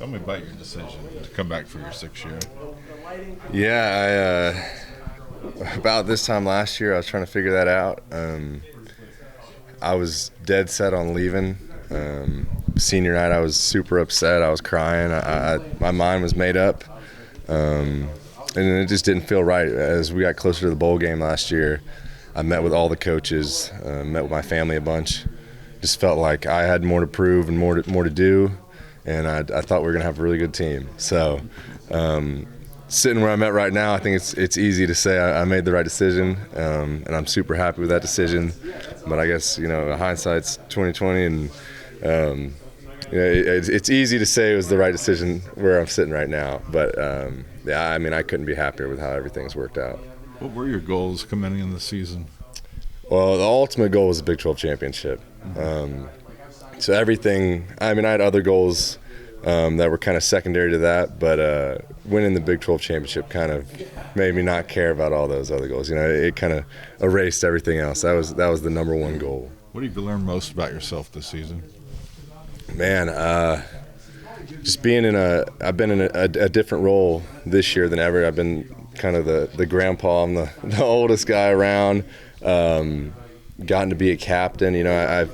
Tell me about your decision to come back for your 6th year. Yeah, about this time last year, I was trying to figure that out. I was dead set on leaving. Senior night, I was super upset. I was crying. My mind was made up. And it just didn't feel right. As we got closer to the bowl game last year, I met with all the coaches, met with my family a bunch. Just felt like I had more to prove and more to do, and I thought we were going to have a really good team. So sitting where I'm at right now, I think it's easy to say I made the right decision, and I'm super happy with that decision. But I guess, hindsight's 20/20, and it's easy to say it was the right decision where I'm sitting right now. But I couldn't be happier with how everything's worked out. What were your goals coming in the season? Well, the ultimate goal was the Big 12 championship. So everything, I had other goals that were kind of secondary to that, but winning the Big 12 championship kind of made me not care about all those other goals. It kind of erased everything else. That was the number one goal. What have you learned most about yourself this season? Man, just being I've been in a different role this year than ever. I've been kind of the grandpa. I'm the oldest guy around. Gotten to be a captain. I've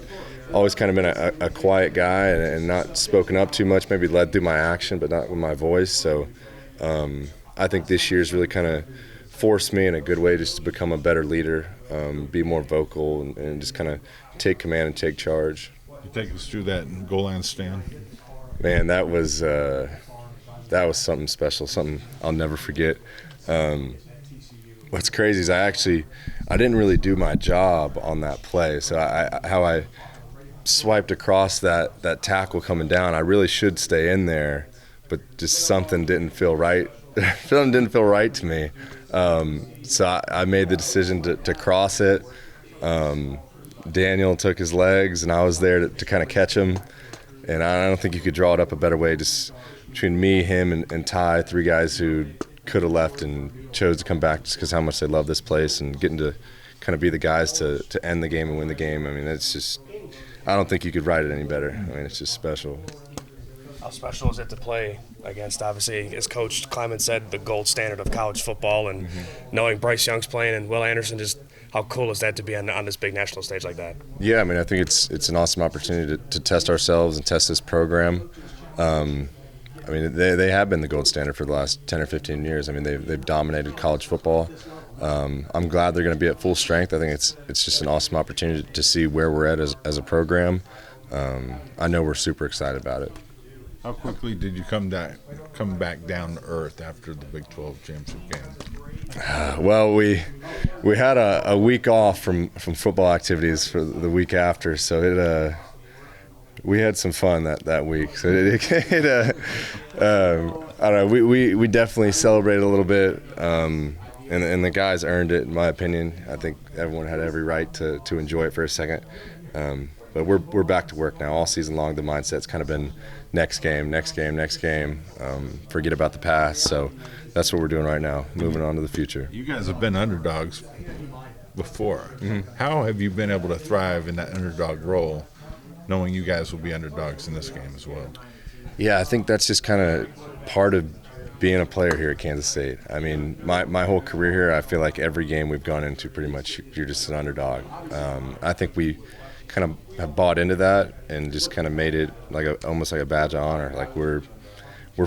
always kind of been a quiet guy and not spoken up too much, maybe led through my action but not with my voice. So I think this year's really kind of forced me in a good way just to become a better leader, be more vocal, and just kind of take command and take charge. You take us through that goal line stand? Man, that was something special, something I'll never forget. What's crazy is I didn't really do my job on that play. So how I swiped across that tackle coming down, I really should stay in there, but just something didn't feel right. Something didn't feel right to me. So I made the decision to cross it. Daniel took his legs, and I was there to kind of catch him. And I don't think you could draw it up a better way. Just between me, him, and Ty, 3 guys who could have left and chose to come back just because how much they love this place and getting to kind of be the guys to end the game and win the game. It's just, I don't think you could write it any better. It's just special. How special is it to play against, obviously, as Coach Kleiman said, the gold standard of college football, and knowing Bryce Young's playing and Will Anderson, just how cool is that to be on this big national stage like that? Yeah, I think it's an awesome opportunity to test ourselves and test this program. They have been the gold standard for the last 10 or 15 years. They've dominated college football. I'm glad they're going to be at full strength. I think it's just an awesome opportunity to see where we're at as a program. I know we're super excited about it. How quickly did you come back down to earth after the Big 12 championship game? Well, we had a week off from football activities for the week after, so we had some fun that week. So I don't know. We definitely celebrated a little bit, and the guys earned it, in my opinion. I think everyone had every right to enjoy it for a second. But we're back to work now. All season long, the mindset's kind of been next game. Forget about the past. So that's what we're doing right now, moving on to the future. You guys have been underdogs before. Mm-hmm. How have you been able to thrive in that underdog role, knowing you guys will be underdogs in this game as well? Yeah, I think that's just kind of part of being a player here at Kansas State. My whole career here, I feel like every game we've gone into, pretty much you're just an underdog. I think we kind of have bought into that and just kind of made it almost like a badge of honor. Like we're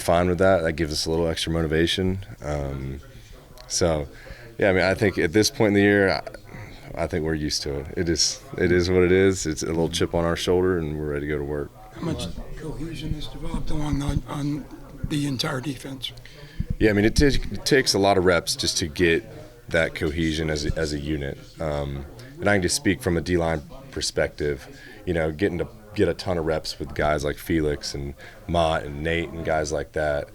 fine with that. That gives us a little extra motivation. I think at this point in the year, I think we're used to it. It is what it is. It's a little chip on our shoulder, and we're ready to go to work. How much cohesion has developed on the entire defense? Yeah, it takes a lot of reps just to get that cohesion as a unit. And I can just speak from a D-line perspective, getting to get a ton of reps with guys like Felix and Mott and Nate and guys like that.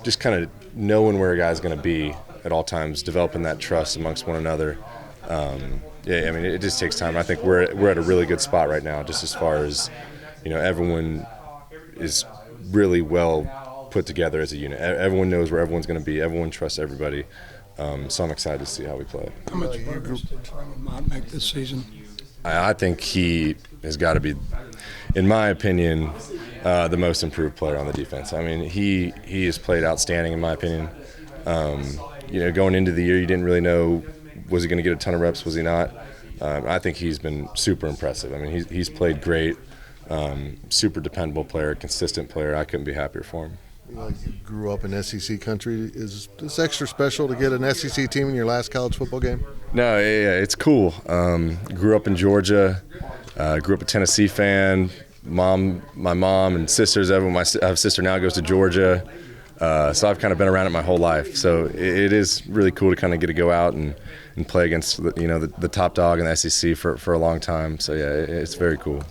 Just kind of knowing where a guy's going to be at all times, developing that trust amongst one another. It just takes time. I think we're at a really good spot right now, just as far as, everyone is really well put together as a unit. Everyone knows where everyone's going to be. Everyone trusts everybody. So I'm excited to see how we play. How much progress did Mott make this season? I think he has got to be, in my opinion, the most improved player on the defense. I mean, he has played outstanding in my opinion. Going into the year, you didn't really know, was he going to get a ton of reps, was he not? I think he's been super impressive. I mean, he's played great, super dependable player, consistent player. I couldn't be happier for him. You grew up in SEC country. Is this extra special to get an SEC team in your last college football game? No, yeah, it's cool. Grew up in Georgia, grew up a Tennessee fan. My mom and sisters, I have a sister now goes to Georgia. So I've kind of been around it my whole life. So it is really cool to kind of get to go out and play against the top dog in the SEC for a long time. So yeah, it's very cool.